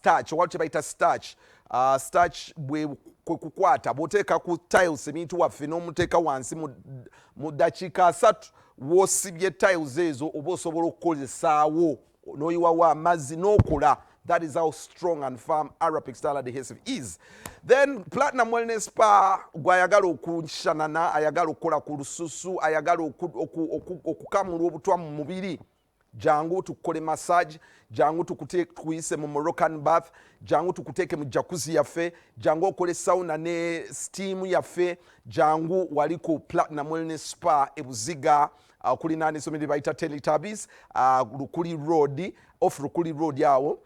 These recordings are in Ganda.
starch what baita starch starch bwe kukwata boteka ku tiles ebintu waffe n'omuteeka wansi mu dakiika 3 wosibye tiles ezo oba osobola okukozesaawo n'oyiwawo amazzi n'okola. That is how strong and firm Arabic style adhesive is. Then Platinum Wellness Spa gwayagala okushanana ayagala okukola ku lususu ayagala okukamula obutwa mu mubiri. Jangu tukole massage, jangu tukuyise mu Moroccan bath, jangu tukuteke mu jacuzzi yaffe, jangu okole sauna ne steam yaffe, jangu waliko Platinum Wellness Spa ebuziga kuli nani somedi baita Teletubbies Lukuli Road off Lukuli Road yawo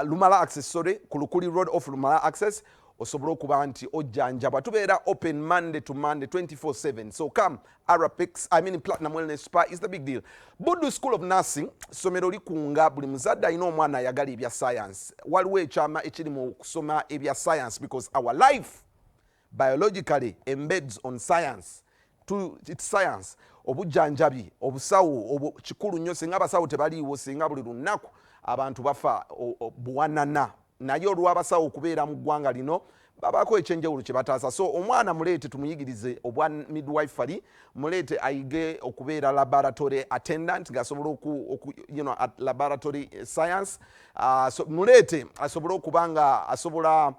Lumala Access ku Lukuli Road off Lumala Access osobola okuba nti ojjanjaba. Tubeera open Monday to Monday 24/7. So come Arabics, Platinum Wellness Spa is the big deal. Budu School of Nursing somero likunga buli muzadde alina omwana ayagala ebya science. Waliwo ekyama ekiri mu kusoma ebya science because our life biologically embeds on science. It's science. Obujjanjabi obusawo kikulu nnyo singa abasawo tebaliiwo singa buli lunaku abantu bafa buwanana naye olw'abasawo okubeera mu ggwanga lino babaako ekyenjawulo kye bataasa. So omwana muleete tumuyigirize obwa midwifery, muleete ayige okubeera laboratory attendant ng'asobola at laboratory science. So muleete asobole okuba nga asobola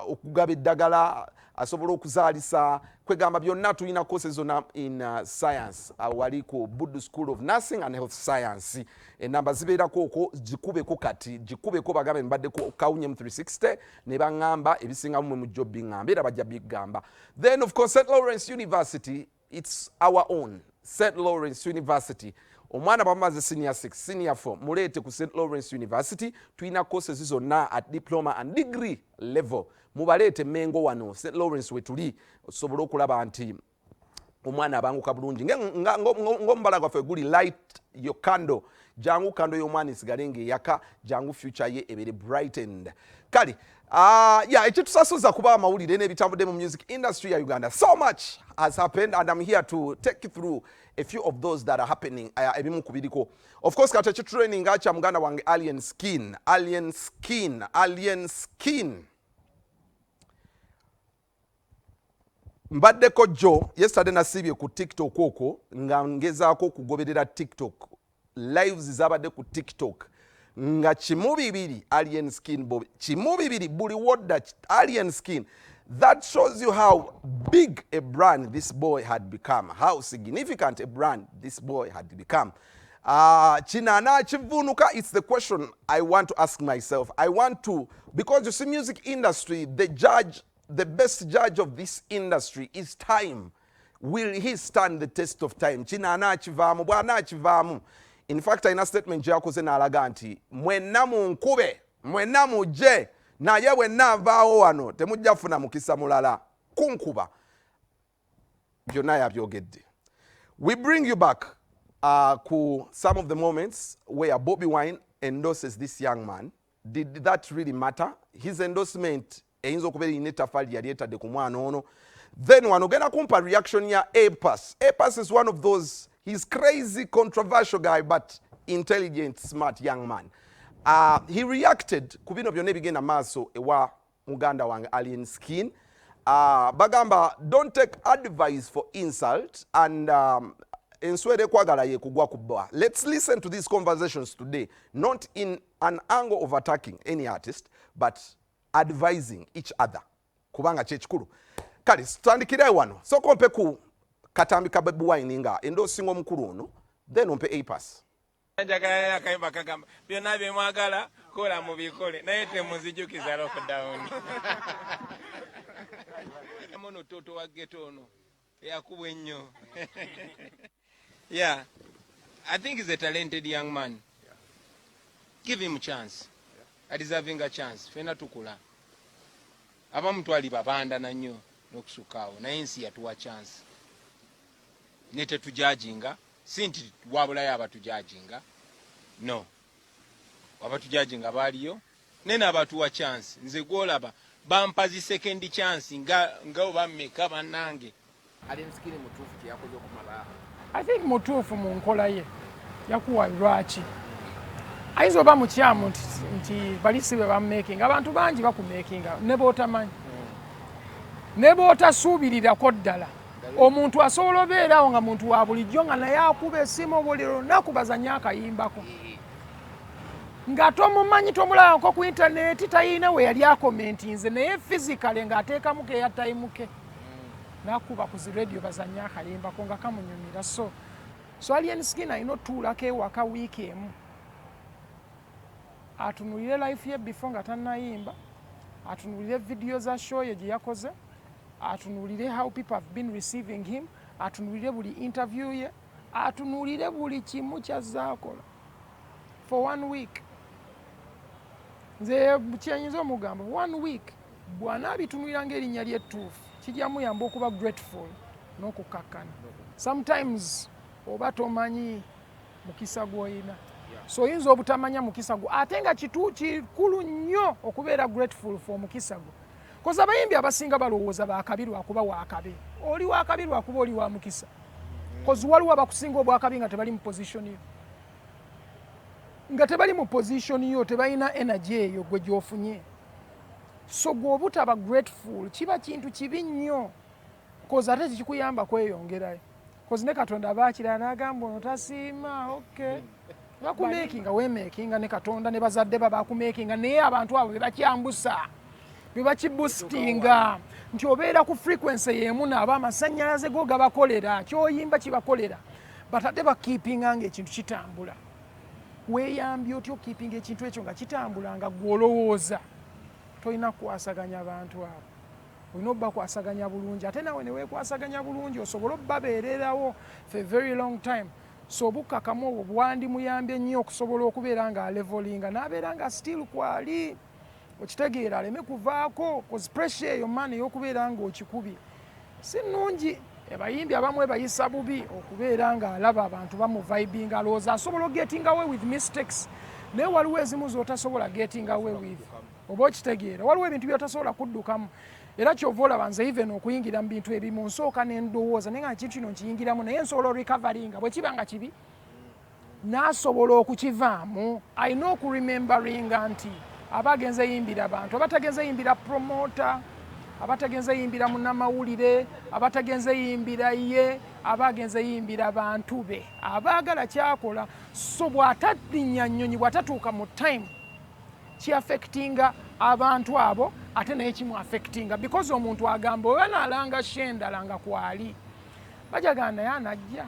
okugaba eddagala, asobola okuzaalisa, kwegamba byonna tulina courses zonna in science wali ku Budu School of Nursing and Health Science. Enamba zibeerako okwo gikubeko kati gikubeko bagambe mbadde kawunye mu 360 ne baŋŋamba ebisinga mu job biŋŋamba era bajja bigamba. Then of course St. Lawrence University, it's our own St. Lawrence University. Omwana bamaze senior 6 senior 4 muleete ku St. Lawrence University tulina courses zonna at diploma and degree level. Mubaleete mengo wano St. Lawrence wetuli osobola okulaba nti omwana abanguka bulungi ng'omubala gwaffe guli light your candle, jangu kando y'omwana esigale ng'eyaka, jangu future ye ebere brightened. Kali ekitusasoza kuba amawulire n'ebitambudde mu music industry ya Uganda. So much has happened and I'm here to take you through a few of those that are happening ebimu kubiriko. Of course kati ekitraining acha muganda wange Alien Skin mbaddeko jo yesterday nasibye ku TikTok okwo nga ngezaako okugoberera TikTok lives zabadde ku TikTok nga kimu bibiri Alien Skin Bobi kimu bibiri buli wodda Alien Skin. That shows you how big a brand this boy had become, how significant a brand this boy had become. Chinana chivunuka, it's the question I want to ask myself. Because you see music industry, the best judge of this industry is time. Will he stand the test of time? Chinana chivamu, bwana chivamu. In fact, in a statement yakoze n'alaga nti mwenna munkube, mwenna mujje, naye wenna avaawo wano temujja funa mukisa mulala kunkuba. Byonna yabyogedde. We bring you back to some of the moments where Bobi Wine endorses this young man. Did that really matter? His endorsement eyinza okubeera erina ettaffaali yali etadde ku mwana ono. Then wano genda kumpa reaction ya A-Pass. A-Pass is one of those, he's crazy, controversial guy, but intelligent, smart young man. He reacted ku bino byonna ebigenda maaso ewa muganda wange Alien Skin. Bagamba, don't take advice for insult and enswere kwagala ye kugwa kubwa. Let's listen to these conversations today, not in an angle of attacking any artist, but advising each other. Kubanga kyekikulu. Kale, tutandikire wano. So kompe ku katambi ka Bobi Wine nga endosinga omukulu ono, then ompe A-Pass. Njagala kayimba kagamba byonna bye mwagala kola mu bikole naye temuzijukiza lockdown. Mono toto wa ghetto ono yakubwe nnyo. Yeah, I think he's a talented young man. Yeah. Give him a chance. Yeah. A deserving a chance. Fena tukula. Abamu twali babanda na nnyo n'okusukaawo naye ensi yatuwa chance. Nete tujajinga. Sinti wabulayo abatujajinga. No. Abatujajinga baliyo. Nena abatuwa chance. Nze gwolaba bampazi second chance nga obammeka bannange. Alien Skin mutuufu kye yakoze okumala. I think mutuufu mu nkola ye yakuwa lwaki ayinza oba mukyamu nti balisi bwe bamumakinga abantu bangi bakumakinga ne bootamanyi ne bootasuubirirako ddala omuntu asobola obeerawo nga muntu wa bulijjo nga naye akuba essimu buli lunaku bazanye akayimbako nga tomumanyi tomulabako ku intaneti tayina we yali akomentinze naye fizikale ng'ateekamu ke eyatayimu ke nakuba ku ziradio bazanye akayimbako nga kamunyumira so alien skin alina otuulako ewaka wiiki emu atunulire life ye before nga tannayimba atunulire video za show ye gye yakoze atunulire how people have been receiving him atunulire buli interview ye atunulire buli kimu kyazaakola for 1 week nze kyenyinza omugamba 1 week bw'anaabitunulira ng'erinnya ly'ettuufu kijamuyamba okuba grateful n'okukkakkana sometimes oba tomanyi mukisa gw'olina so oyinza obutamanya mukisa gwo ate nga kikulu nnyo okubeera grateful for mukisa gwo koza abayimbi abasinga balowooza baakabi lwakuba waakabi oli waakabi lwakuba oli wa mukisa kozi waliwo abakusinga obwakabi nga tebali mu position yo nga tebali mu position yo tebalina energy eyo gwe gy'ofunye so gw'obutaba grateful kiba kintu kibi nnyo kozi ate kikuyamba kweyongerayo kozi ne katonda abaakira n'agamba ono tasiima okay bakumakinga weemakinga ne katonda ne bazadde babakumakinga naye abantu abo bebakyambusa bebakiboostinga nti obeera ku frequency y'emu naabo amasannyalaze go gabakolera kyoyimba kibakolera batadde bakiipinga ng'ekintu kitambula weeyambye otya okiipinga ekintu ekyo nga kitambula nga gw'olowooza tolina kukwasaganya abantu abo olina obbakwasaganya bulungi ate nawe ne weekwasaganya bulungi osobole obbabeererawo for a very long time so obukkakamu obwo bwandimuyambye nnyo okusobola okubeera nga alevelinga n'abeera nga still kwali okitegeera aleme kuvaako cause pressure eyo maani ey'okubeera nga okikubye si nnungi abayimbi abamu ebayisa bubi okubeera nga alaba abantu bamuvibinga alowooza asobola ogetting away with mistakes naye waliwo ezimu z'otasobola getting away with oba okitegeera waliwo ebintu by'otasobola kuddukamu era kyova olaba nze even okuyingira mu bintu ebimu nsooka n'endowooza naye nga ekintu kino nkiyingiramu naye nsobola recoveryinga bwe kiba nga kibi n'asobola okukivaamu alina okurememberinga nti aba agenze yimbira abantu abatagenze yimbira promota abatagenze yimbira munnamawulire abatagenze yimbira ye abagenze yimbira abantu be abaagala kyakola so bw'atalinnya nnyonyi bw'atatuuka mu time kiaffectinga abantu abo ate naye kimu affectinga because omuntu agamba oyo naalanga shendala nga kwali bajagana naye anajja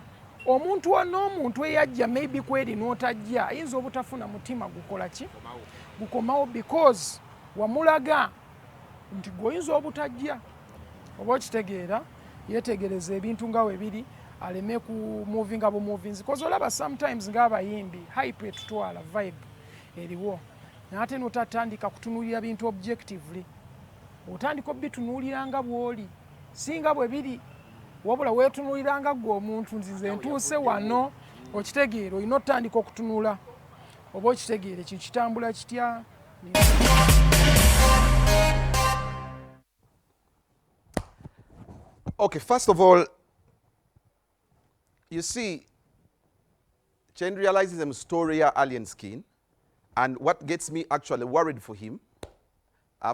omuntu n'omuntu eyajja maybe kweri n'otajja ayinza obutafuna mutima gukola ki gukomawo because wamulaga nti gwoyinza obutajja oba okitegeera yetegereza ebintu nga we biri aleme ku movinga bumovinzi kozi olaba sometimes ng'abayimbi hype etutwala vibe eriwo nate notatandika kutunulira bintu objectively otandika obitunuulira nga bw'oli singa bwe biri wabula weetunuulira nga gwe omuntu nzize ntuuse wano okitegeera olina otandika okutunula oba okitegeera ekintu kitambula kitya. Okay, first of all, you see, Chen realizes him story alien skin, and what gets me actually worried for him,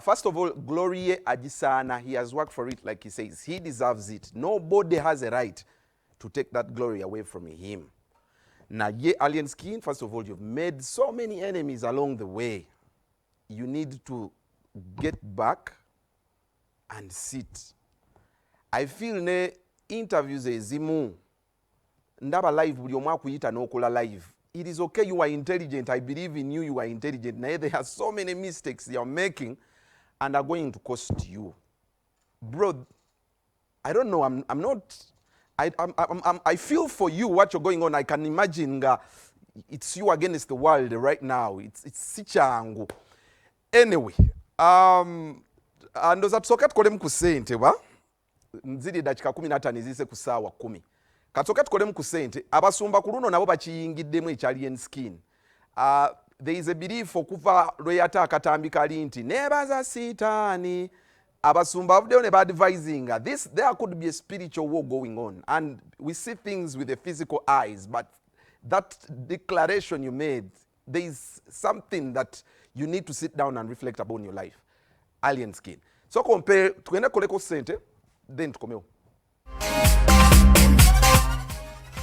first of all, Glory Ajisana, he has worked for it like he says. He deserves it. Nobody has a right to take that glory away from him. Now, ye alien skin, first of all, you've made so many enemies along the way. You need to get back and sit. I feel ne interviews ezimu ndaba live buli omu akuyita n'okola live. It is okay, you are intelligent. I believe in you, you are intelligent. Naye there are so many mistakes you are making and are going to cost you. Bro, I don't know, I'm not, I feel for you what you're going on. I can imagine it's you against the world right now. It's sichangu. Anyway, ndoza tusoka tukole mukusente ba nzidi dakika 15 zise ku saawa 10 katsoka tukole mukusente abasumba ku luno nabo bakiyingiddemu ekyalien skin. There is a belief okuva lweyata akatambika ali nti nebaza sitaani abasumba avuddeyo ne ba-advising there could be a spiritual war going on, and we see things with the physical eyes, but that declaration you made there is something that you need to sit down and reflect upon your life. Alien skin. So compare tugenda koleko sente then tukomewo.